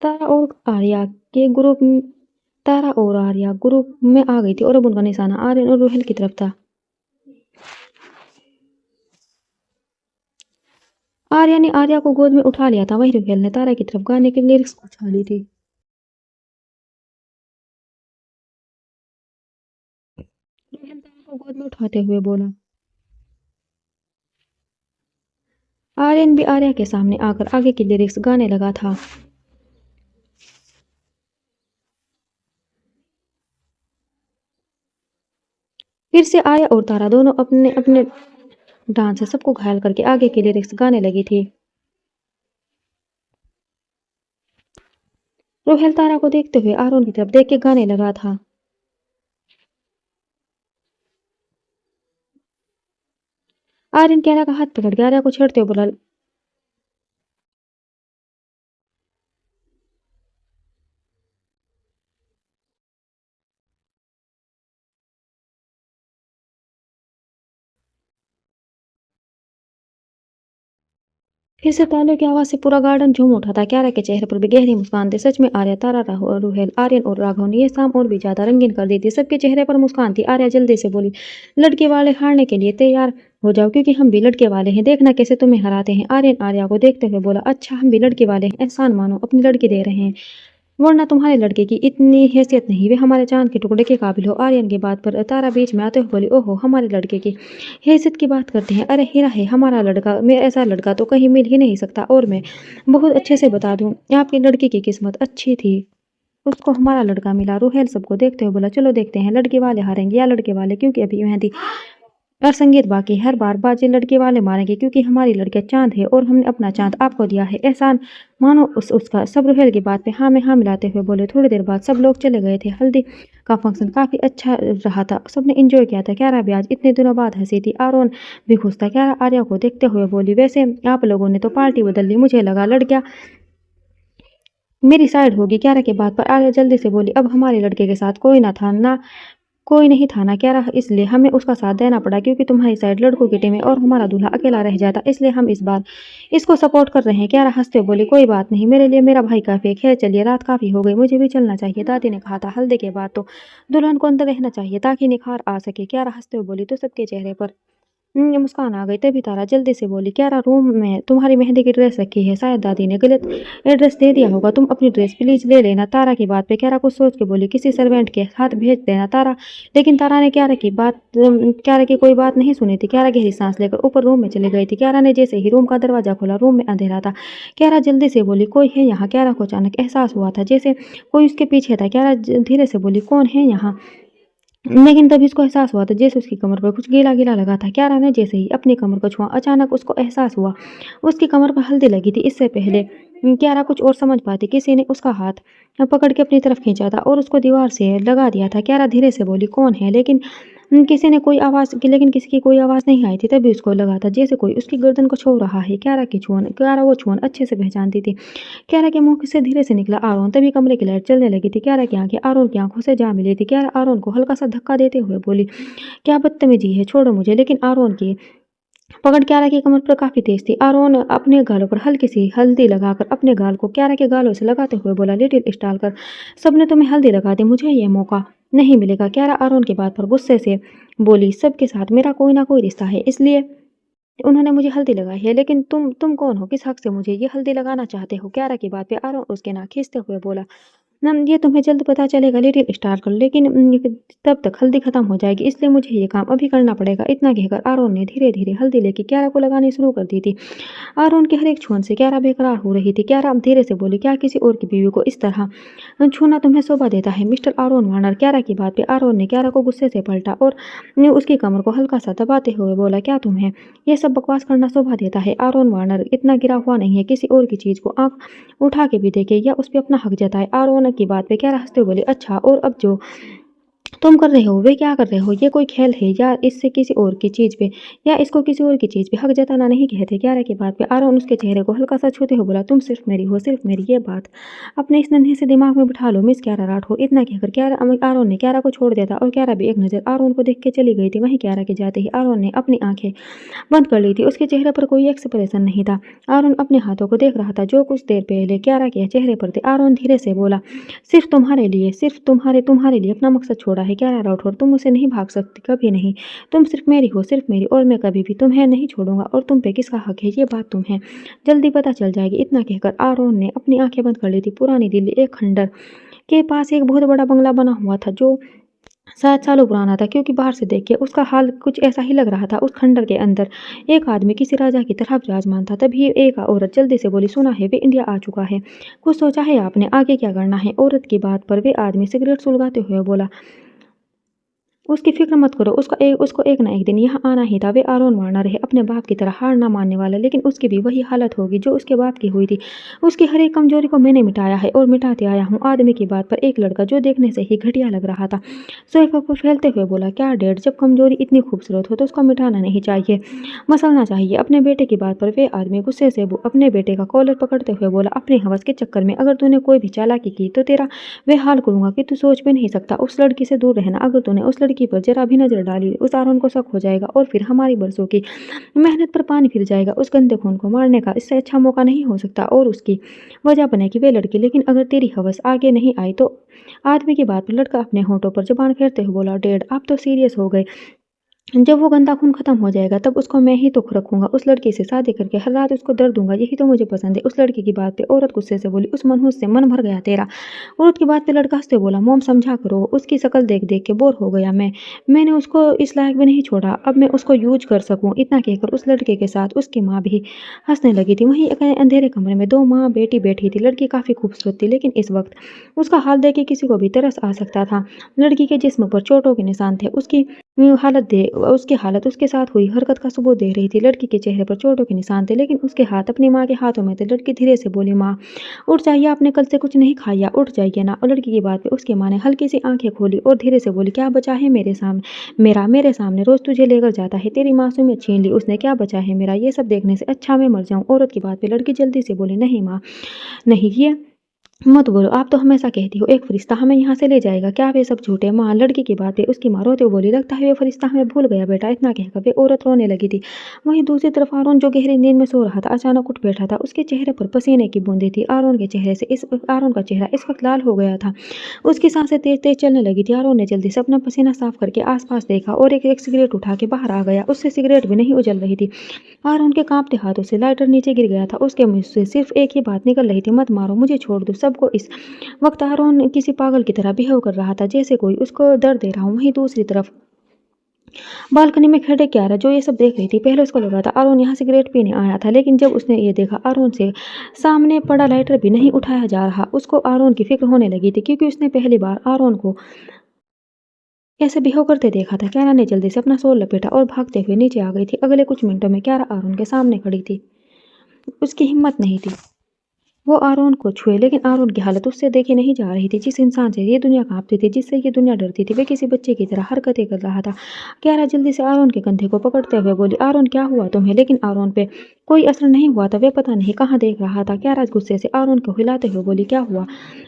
तारा और आर्या के ग्रुप में तारा और आर्या ग्रुप में आ गई थी और अब उनका निशाना आर्यन और रूहेल की तरफ था। आर्या ने आर्या को गोद में उठा लिया था, वहीं रूहेल ने तारा की तरफ गाने के लिरिक्स उछाली थी। रूहेल तारा को गोद में उठाते हुए बोला। आर्यन भी आर्या के सामने आकर आगे की लिरिक्स गाने लगा था। फिर से आर्या और तारा दोनों अपने अपने डांस से सबको घायल करके आगे की लिरिक्स गाने लगी थी। रोहेल तारा को देखते हुए आरोन की तरफ देख के गाने लगा था। आर्यन कैरा का हाथ पकड़ के आर्या को छेड़ते हुए बोला। फिर से तालियों की आवाज से पूरा गार्डन झूम उठा था। क्यारा के चेहरे पर भी गहरी मुस्कान थी। सच में आर्या, तारा, रूहेल, आर्यन और राघव ने ये शाम और भी ज्यादा रंगीन कर दी थी। सबके चेहरे पर मुस्कान थी। आर्या जल्दी से बोली, लड़के वाले हारने के लिए तैयार हो जाओ, क्योंकि हम भी लड़के वाले हैं। देखना कैसे तुम्हें हराते हैं। आर्यन आर्या को देखते हुए बोला, अच्छा हम भी लड़के वाले हैं। एहसान मानो, अपनी लड़की दे रहे हैं, वरना तुम्हारे लड़के की इतनी हैसियत नहीं, वे हमारे चांद के टुकड़े के काबिल हो। आर्यन की बात पर तारा बीच में आते हुए बोली, ओहो, हमारे लड़के की हैसियत की बात करते हैं। अरे हीरा है हमारा लड़का, मैं ऐसा लड़का तो कहीं मिल ही नहीं सकता। और मैं बहुत अच्छे से बता दूं, आपकी लड़की की किस्मत अच्छी थी, उसको हमारा लड़का मिला। रूहेल सबको देखते हुए बोला, चलो देखते हैं लड़के वाले हारेंगे या लड़के वाले, क्योंकि अभी मेहंदी और संगीत बाकी। हर बार बाजी लड़के वाले मारेंगे, क्योंकि हमारी लड़कियां चांद है और हमने अपना चांद आपको दिया है। एहसान मानो उसका। सब रूहेल की बात पे हाँ में हाँ मिलाते हुए बोले। थोड़ी देर बाद सब लोग चले गए थे। हल्दी का फंक्शन काफी अच्छा रहा था, सबने एंजॉय किया था। क्यारा भी आज इतने दिनों बाद हंसी थी। आरोन भी खुश था। क्यारा आर्या को देखते हुए बोली, वैसे आप लोगों ने तो पार्टी बदल ली, मुझे लगा लड़कियां मेरी साइड होगी। क्यारा के बात पर आर्या जल्दी से बोली, अब हमारे लड़के के साथ कोई ना था ना, कोई नहीं था ना क्यारा, इसलिए हमें उसका साथ देना पड़ा, क्योंकि तुम्हारी साइड लड़कों की टीम है और हमारा दूल्हा अकेला रह जाता, इसलिए हम इस बार इसको सपोर्ट कर रहे हैं। क्यारा हंसते हुए बोली, कोई बात नहीं, मेरे लिए मेरा भाई काफी है। खैर चलिए, रात काफी हो गई, मुझे भी चलना चाहिए। दादी ने कहा था हल्दी के बाद तो दुल्हन को अंदर रहना चाहिए ताकि निखार आ सके। क्यारा हंसते हुए बोली तो सबके चेहरे पर मुस्कान आ गई। तभी तारा जल्दी से बोली, क्यारा रूम में तुम्हारी मेहंदी की ड्रेस रखी है, शायद दादी ने गलत एड्रेस दे दिया होगा, तुम अपनी ड्रेस प्लीज ले लेना। तारा की बात पे क्यारा कुछ सोच के बोली, किसी सर्वेंट के हाथ भेज देना तारा। लेकिन तारा ने क्यारा की कोई बात नहीं सुनी थी। क्यारा गहरी सांस लेकर ऊपर रूम में चली गई थी। क्यारा ने जैसे ही रूम का दरवाजा खोला, रूम में अंधेरा था। क्यारा जल्दी से बोली, कोई है यहाँ। क्यारा को अचानक एहसास हुआ था जैसे कोई उसके पीछे था। क्यारा धीरे से बोली, कौन है यहाँ। लेकिन तभी उसको एहसास हुआ था जैसे उसकी कमर पर कुछ गीला गीला लगा था। क्यारा ने जैसे ही अपनी कमर को छुआ, अचानक उसको एहसास हुआ उसकी कमर पर हल्दी लगी थी। इससे पहले क्यारा कुछ और समझ पाती, किसी ने उसका हाथ पकड़ के अपनी तरफ खींचा था और उसको दीवार से लगा दिया था। क्यारा धीरे से बोली, कौन है। लेकिन किसी की कोई आवाज़ नहीं आई थी। तभी उसको लगा था जैसे कोई उसकी गर्दन को छू रहा है। क्यारा वो छुअन अच्छे से पहचानती थी। क्यारा के मुंह से धीरे से निकला आरोन। तभी कमरे की लाइट चलने लगी थी। क्यारा की आंखें आरोन की आंखों से जा मिली थी। क्यारा आरोन को हल्का सा धक्का देते हुए बोली, क्या बदतमीजी है, छोड़ो मुझे। लेकिन आरोन की पकड़ क्यारा की कमर पर काफी तेज थी। आरोन अपने गालों पर हल्की सी हल्दी लगाकर अपने गाल को क्यारा के गालों से लगाते हुए बोला, लिटिल स्टार कर, सबने तुम्हें हल्दी लगा दी, मुझे ये मौका नहीं मिलेगा। क्यारा आरोन की बात पर गुस्से से बोली, सबके साथ मेरा कोई ना कोई रिश्ता है, इसलिए उन्होंने मुझे हल्दी लगाई है। लेकिन तुम कौन हो, किस हक से मुझे ये हल्दी लगाना चाहते हो। क्यारा की बात पे आरोन उसके नाक खींचते हुए बोला, ये तुम्हें जल्द पता चलेगा लिटिल स्टार कर, लेकिन तब तक हल्दी खत्म हो जाएगी, इसलिए मुझे ये काम अभी करना पड़ेगा। इतना कहकर आरोन ने धीरे धीरे हल्दी लेके क्यारा को लगानी शुरू कर दी थी। आरोन के हर एक छुअन से क्यारा बेकरार हो रही थी। क्यारा अब धीरे से बोली, क्या किसी और की बीवी को इस तरह छूना तुम्हें शोभा देता है, मिस्टर आरोन वार्नर। क्यारा की बात पे आरोन ने क्यारा को गुस्से से पलटा और उसकी कमर को हल्का सा दबाते हुए बोला, क्या तुम्हें ये सब बकवास करना शोभा देता है। आरोन वार्नर इतना गिरा हुआ नहीं है, किसी और की चीज को आंख उठा के भी देखे या उस पर अपना हक जताए। आरोन की बात पे क्यारा हंसते बोली, अच्छा, और अब जो तुम कर रहे हो, वे क्या कर रहे हो, ये कोई खेल है या इससे किसी और की चीज़ पे या इसको किसी और की चीज़ पे हक जताना नहीं कहते। क्यारा की बात पे आरोन उसके चेहरे को हल्का सा छूते हुए बोला, तुम सिर्फ मेरी हो, सिर्फ मेरी। ये बात अपने इस नन्हे से दिमाग में बिठा लो मिस क्यारा राठौर। इतना कहकर आरोन ने क्यारा को छोड़ दिया था और क्यारा भी एक नज़र आरोन को देख के चली गई थी। वहीं क्यारा के जाते ही आरोन ने अपनी आंखें बंद कर ली थी। उसके चेहरे पर कोई एक्सप्रेशन नहीं था। आरोन अपने हाथों को देख रहा था जो कुछ देर पहले क्यारा के चेहरे पर थे। आरोन धीरे से बोला, सिर्फ तुम्हारे लिए, सिर्फ तुम्हारे तुम्हारे लिए अपना मकसद छोड़ा है क्यारा राठौर। तुम मुझसे नहीं भाग सकती, कभी नहीं। तुम सिर्फ मेरी हो, सिर्फ मेरी, और मैं कभी भी तुम्हें नहीं छोड़ूंगा। और तुम पे किसका हक है ये बात तुम्हें जल्दी पता चल जाएगी। इतना कहकर आरोन ने अपनी आंखें बंद कर ली थी। पुरानी दिल्ली एक खंडर के पास एक बहुत बड़ा बंगला बना हुआ था जो शायद सालों पुराना था, क्योंकि बाहर से देख के उसका हाल कुछ ऐसा ही लग रहा था। उस खंडर के अंदर एक आदमी किसी राजा की तरह विराजमान था। तभी एक औरत जल्दी से बोली, सुना है वे इंडिया आ चुका है, कुछ सोचा है आपने, आगे क्या करना है। औरत की बात पर वे आदमी सिगरेट सुलगाते हुए बोला, उसकी फिक्र मत करो, उसको एक ना एक दिन यहाँ आना ही था। वे आरोन वार्नर है, अपने बाप की तरह हार ना मानने वाला, लेकिन उसकी भी वही हालत होगी जो उसके बाप की हुई थी। उसकी हर एक कमजोरी को मैंने मिटाया है और मिटाते आया हूँ। आदमी की बात पर एक लड़का जो देखने से ही घटिया लग रहा था सोफे को फैलते हुए बोला, क्या डैड, जब कमजोरी इतनी खूबसूरत हो तो उसको मिटाना नहीं चाहिए, मसलना चाहिए। अपने बेटे की बात पर वे आदमी गुस्से से अपने बेटे का कॉलर पकड़ते हुए बोला, अपने हवस के चक्कर में अगर तूने कोई भी चालाकी की तो तेरा वे हाल करूंगा कि तू सोच भी नहीं सकता। उस लड़की से दूर रहना। अगर तूने उस लड़की पर जरा भी नजर डाली, उस आरोन को शक हो जाएगा और फिर हमारी बरसों की मेहनत पर पानी फिर जाएगा। उस गंदे खून को मारने का इससे अच्छा मौका नहीं हो सकता और उसकी वजह बनेगी वे लड़की। लेकिन अगर तेरी हवस आगे नहीं आई तो आदमी की बात पर लड़का अपने होठों पर जुबान फेरते हुए बोला, डैड आप तो सीरियस हो गए। जब वो गंदा खून खत्म हो जाएगा तब उसको मैं ही तो रखूंगा। उस लड़की से शादी करके हर रात उसको दर्द दूंगा, यही तो मुझे पसंद है। उस लड़की की बात पे औरत गुस्से से बोली, उस मनहूस से मन भर गया तेरा। औरत की बात पे लड़का हंसते बोला, मोम समझा करो, उसकी शक्ल देख देख के बोर हो गया मैंने उसको इस लायक भी नहीं छोड़ा अब मैं उसको यूज कर सकूं। इतना कहकर उस लड़के के साथ उसकी माँ भी हंसने लगी थी। वहीं एक अंधेरे कमरे में दो माँ बेटी बैठी थी। लड़की काफी खूबसूरत थी, लेकिन इस वक्त उसका हाल देख के किसी को भी तरस आ सकता था। लड़की के जिस्म पर चोटों के निशान थे। उसकी हालत उसके साथ हुई हरकत का सबूत दे रही थी। लड़की के चेहरे पर चोटों के निशान थे, लेकिन उसके हाथ अपनी माँ के हाथों में थे। लड़की धीरे से बोली, माँ उठ जाइए, आपने कल से कुछ नहीं खाया, उठ जाइए ना। और लड़की की बात पे उसकी माँ ने हल्की सी आंखें खोली और धीरे से बोली, क्या बचा है मेरे सामने रोज तुझे लेकर जाता है, तेरी मासूमियत छीन ली उसने, क्या बचा है मेरा। ये सब देखने से अच्छा मैं मर जाऊं। औरत की बात पे लड़की जल्दी से बोली, नहीं माँ नहीं, ये मत बोलो, आप तो हमेशा कहती हो एक फरिश्ता हमें यहाँ से ले जाएगा, क्या वे सब झूठे। माँ लड़की की बात है उसकी माँ रोते हुए बोली, लगता है वे फरिश्ता हमें भूल गया बेटा। इतना कहकर वे औरत रोने लगी थी। वहीं दूसरी तरफ आरोन जो गहरी नींद में सो रहा था अचानक उठ बैठा था। उसके चेहरे पर पसीने की बूंदें थी। आरोन का चेहरा इस वक्त लाल हो गया था। उसकी सांसें तेज तेज चलने लगी थी। आरोन ने जल्दी से अपना पसीना साफ करके आसपास देखा और एक सिगरेट उठा के बाहर आ गया। उससे सिगरेट भी नहीं उजल रही थी। आरोन के कांपते हाथों से लाइटर नीचे गिर गया था। उसके मुंह से सिर्फ एक ही बात निकल रही थी, मत मारो, मुझे छोड़ दो सबको। इस वक्त आरोन किसी पागल की तरह बिहेव कर रहा था, जैसे कोई उसको दर्द दे रहा हो। वहीं दूसरी तरफ बालकनी में खड़े क्यारा जो ये सब देख रही थी, पहले उसको लगा था आरोन यहाँ सिगरेट पीने आया था, लेकिन जब उसने ये देखा आरोन से सामने पड़ा लाइटर भी नहीं उठाया जा रहा, उसको आरोन की फिक्र होने लगी थी, क्योंकि उसने पहली बार आरोन को ऐसे बिहेव करते देखा था। क्यारा ने जल्दी से अपना शॉल लपेटा और भागते हुए नीचे आ गई थी। अगले कुछ मिनटों में क्यारा आरोन के सामने खड़ी थी। उसकी हिम्मत नहीं थी वो आरोन को छुए, लेकिन आरोन की हालत उससे देखी नहीं जा रही थी। जिस इंसान से ये दुनिया कांपती थी, जिससे ये दुनिया डरती थी, वे किसी बच्चे की तरह हरकतें कर रहा था। क्यारा जल्दी से आरोन के कंधे को पकड़ते हुए बोली, आरोन क्या हुआ तुम्हें। लेकिन आरोन पे कोई असर नहीं हुआ था। वे पता नहीं कहाँ देख रहा था। क्यारा गुस्से से आरोन को हिलाते हुए बोली, क्या हुआ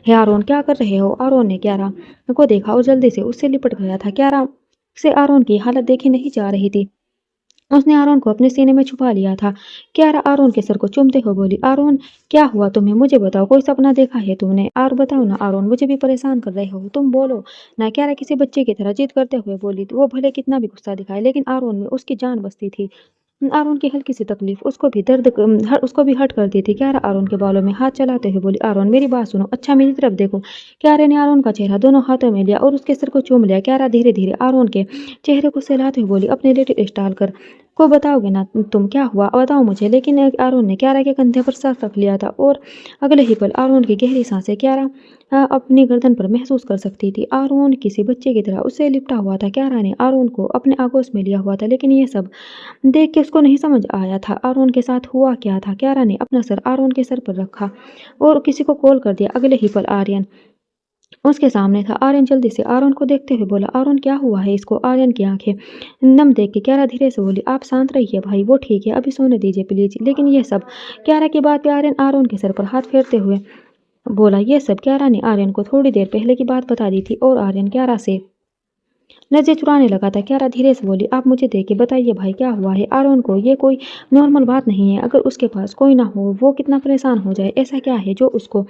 है आरोन, क्या कर रहे हो। आरोन ने क्यारा को देखा और जल्दी से उससे लिपट गया था। क्यारा से आरोन की हालत देखी नहीं जा रही थी। उसने आरोन को अपने सीने में छुपा लिया था। क्यारा आरोन के सर को चूमते हुए बोली, आरोन क्या हुआ तुम्हें, मुझे बताओ, कोई सपना देखा है तुमने। और बताओ ना आरोन, मुझे भी परेशान कर रहे हो तुम, बोलो ना। क्यारा किसी बच्चे की तरह जिद करते हुए बोली। वो भले कितना भी गुस्सा दिखाए, लेकिन आरोन में उसकी जान बसती थी। आरोन की हल्की सी तकलीफ उसको भी हर्ट करती थी। क्यारा आरोन के बालों में हाथ चलाते हुए बोली, आरोन मेरी बात सुनो, अच्छा मेरी तरफ देखो। क्यारा ने आरोन का चेहरा दोनों हाथों में लिया और उसके सिर को चूम लिया। क्यारा धीरे धीरे आरोन के चेहरे को सहलाते हुए बोली, अपने लिटिल स्टार कर को बताओगे ना तुम, क्या हुआ बताओ मुझे। लेकिन आरोन ने क्यारा के कंधे पर सर रख लिया था और अगले ही पल आरोन की गहरी सांसें क्यारा अपनी गर्दन पर महसूस कर सकती थी। आरोन किसी बच्चे की तरह उससे लिपटा हुआ था। क्यारा ने आरोन को अपने आगोश में लिया हुआ था, लेकिन ये सब देख के उसको नहीं समझ आया था आरोन के साथ हुआ क्या था। क्यारा ने अपना सर आरोन के सर पर रखा और किसी को कॉल कर दिया। अगले ही पल आर्यन उसके सामने था। आर्यन जल्दी से आर्यन को देखते हुए बोला, आर्यन क्या हुआ है इसको? आर्यन की आंखें नम देख के क्यारा धीरे से बोली, आप शांत रहिए भाई, वो ठीक है, अभी सोने दीजिए प्लीज। लेकिन ये सब, क्यारा की बात पे आर्यन आर्यन के सर पर हाथ फेरते हुए बोला, ये सब क्यारा ने आर्यन को थोड़ी देर पहले की बात बता दी थी। और आर्यन क्यारा से नजर चुराने लगा था। क्यारा धीरे से बोली, आप मुझे देख के बताइए भाई क्या हुआ है? आर्यन को ये कोई नॉर्मल बात नहीं है। अगर उसके पास कोई ना हो वो कितना परेशान हो जाए। ऐसा क्या है जो उसको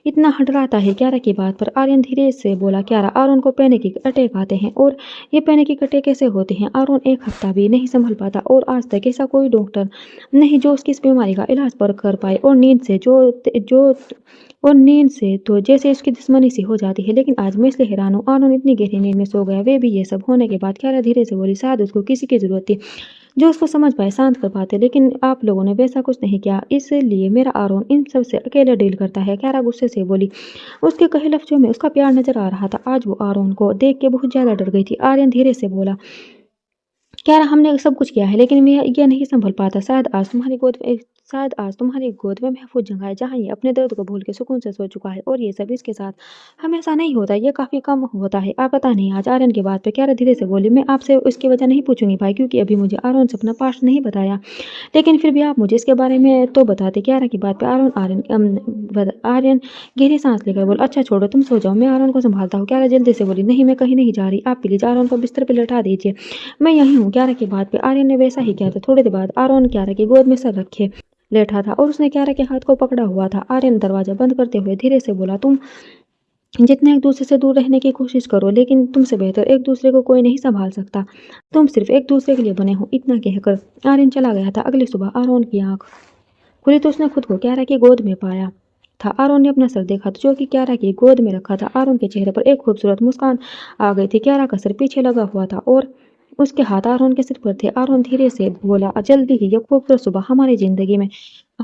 इतना हटराता है क्यारा की बात पर? आर्यन धीरे से बोला, क्यारा, आर्यन को पैनिक अटैक आते हैं। और ये पैनिक अटैक कैसे होते हैं? आर्यन एक हफ्ता भी नहीं संभल पाता और आज तक ऐसा कोई डॉक्टर नहीं जो उसकी इस बीमारी का इलाज पर कर पाए। और नींद से तो जैसे उसकी दुश्मनी सी हो जाती है। लेकिन आज मैं इसलिए हैरान हूँ, आर्यन इतनी गहरी नींद में सो गया, वे भी ये सब होने के बाद। क्यारा धीरे से बोली, शायद उसको किसी की जरूरत थी जो उसको समझ पाए, शांत कर पाते, लेकिन आप लोगों ने वैसा कुछ नहीं किया, इसलिए मेरा आर्यन इन सब से अकेले डील करता है। क्यारा गुस्से से बोली। उसके कहे लफ्जों में उसका प्यार नजर आ रहा था। आज वो आर्यन को देख के बहुत ज्यादा डर गई थी। आर्यन धीरे से बोला, क्यारा, हमने सब कुछ किया है लेकिन मैं ये नहीं संभल पाता। शायद आज तुम्हारी गोद में महफूज जगह है जहाँ ये अपने दर्द को भूल के सुकून से सो चुका है। और ये सब इसके साथ हमेशा नहीं होता, ये काफी कम होता है। आप पता नहीं आज आर्यन की बात पे। क्यारा धीरे से बोली, मैं आपसे उसकी वजह नहीं पूछूंगी भाई, क्योंकि अभी मुझे आर्यन से अपना पास्ट नहीं बताया। लेकिन फिर भी आप मुझे इसके बारे में तो बताते। क्यारा की बात पे आर्यन गहरी सांस लेकर बोला, अच्छा छोड़ो, तुम सो जाओ, मैं आर्यन को संभालता हूँ। क्यारा जल्दी से बोली, नहीं, मैं कहीं नहीं जा रही, आप प्लीज आर्यन को बिस्तर पर लेटा दीजिए, मैं यहीं हूँ। क्यारा की बात पे आर्यन ने वैसा ही किया था। थोड़ी देर बाद आर्यन क्यारा की गोद में सर रखे लेटा था और उसने क्यारा के हाथ को पकड़ा हुआ था। आर्यन दरवाजा बंद करते हुए धीरे से बोला, तुम जितना एक दूसरे से दूर रहने की कोशिश करो, लेकिन तुमसे बेहतर एक दूसरे को कोई नहीं संभाल सकता। तुम सिर्फ एक दूसरे के लिए बने हो। इतना कहकर आर्यन चला गया था। अगली सुबह आर्यन की आंख खुली तो उसने खुद को क्यारा की गोद में पाया था। आर्यन ने अपना सर देखा तो जो कि क्यारा की गोद में रखा था। आर्यन के चेहरे पर एक खूबसूरत मुस्कान आ गई थी। क्यारा का सर पीछे लगा हुआ था और उसके हाथ आर्यन के सिर पर थे। आर्यन धीरे से बोला, जल्दी ही यह खूबसूरत सुबह हमारी जिंदगी में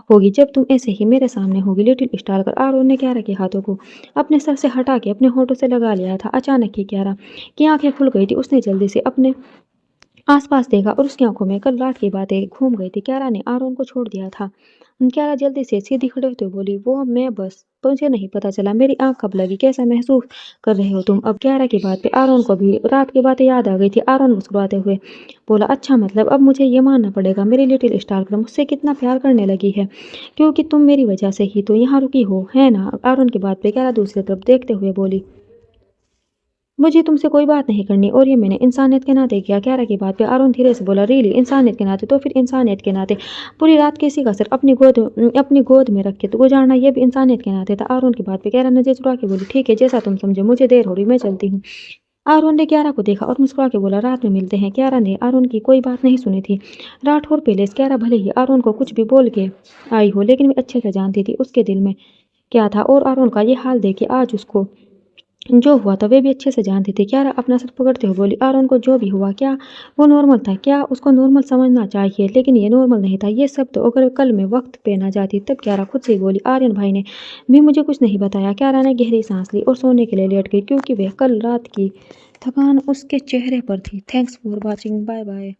होगी जब तुम ऐसे ही मेरे सामने होगी, लिटिल स्टार। कर आर्यन ने क्यारा के हाथों को अपने सर से हटा के अपने होठों से लगा लिया था। अचानक ही क्यारा की आंखें खुल गई थी। उसने जल्दी से अपने आसपास देखा और उसकी आंखों में कल रात की बातें घूम गई थी। क्यारा ने आर्यन को छोड़ दिया था। क्यारा जल्दी से सीधी खड़े होते हुए बोली, वो मैं बस, मुझे नहीं पता चला मेरी आंख कब लगी, कैसा महसूस कर रहे हो तुम? अब क्यारा की बात पे आर्यन को भी रात की बातें याद आ गई थी। आर्यन मुस्कुराते हुए बोला, अच्छा मतलब अब मुझे ये मानना पड़ेगा मेरी लिटिल स्टार कर मुझसे कितना प्यार करने लगी है, क्योंकि तुम मेरी वजह से ही तो यहाँ रुकी हो, है ना? आर्यन की बात पे क्यारा दूसरी तरफ देखते हुए बोली, मुझे तुमसे कोई बात नहीं करनी और ये मैंने इंसानियत के नाते किया। क्यारा की बात पे आर्यन धीरे से बोला, रियली? इंसानियत के नाते? तो फिर इंसानियत के नाते पूरी रात किसी का सर अपनी गोद में रख के तो गुजारना, ये भी इंसानियत के नाते था। आर्यन की बात पे क्यारा नजर चुरा के बोली, ठीक है जैसा तुम समझे, मुझे देर हो रही, मैं चलती हूँ। आर्यन ने क्यारा को देखा और मुस्कुरा के बोला, रात में मिलते हैं। क्यारा ने आर्यन की कोई बात नहीं सुनी थी। रात और पहले क्यारा भले ही आर्यन को कुछ भी बोल के आई हो, लेकिन वे अच्छे से जानती थी उसके दिल में क्या था। और आर्यन का ये हाल देखे आज उसको जो हुआ था वे भी अच्छे से जानती थी। क्यारा अपना सर पकड़ते हुए बोली, आर्यन को जो भी हुआ क्या वो नॉर्मल था? क्या उसको नॉर्मल समझना चाहिए? लेकिन ये नॉर्मल नहीं था। ये सब तो अगर कल मैं वक्त पे ना जाती। तब क्यारा खुद से ही बोली, आर्यन भाई ने भी मुझे कुछ नहीं बताया। क्यारा ने गहरी सांस ली और सोने के लिए लेट गई, क्योंकि वह कल रात की थकान उसके चेहरे पर थी। Thanks for watching, bye bye.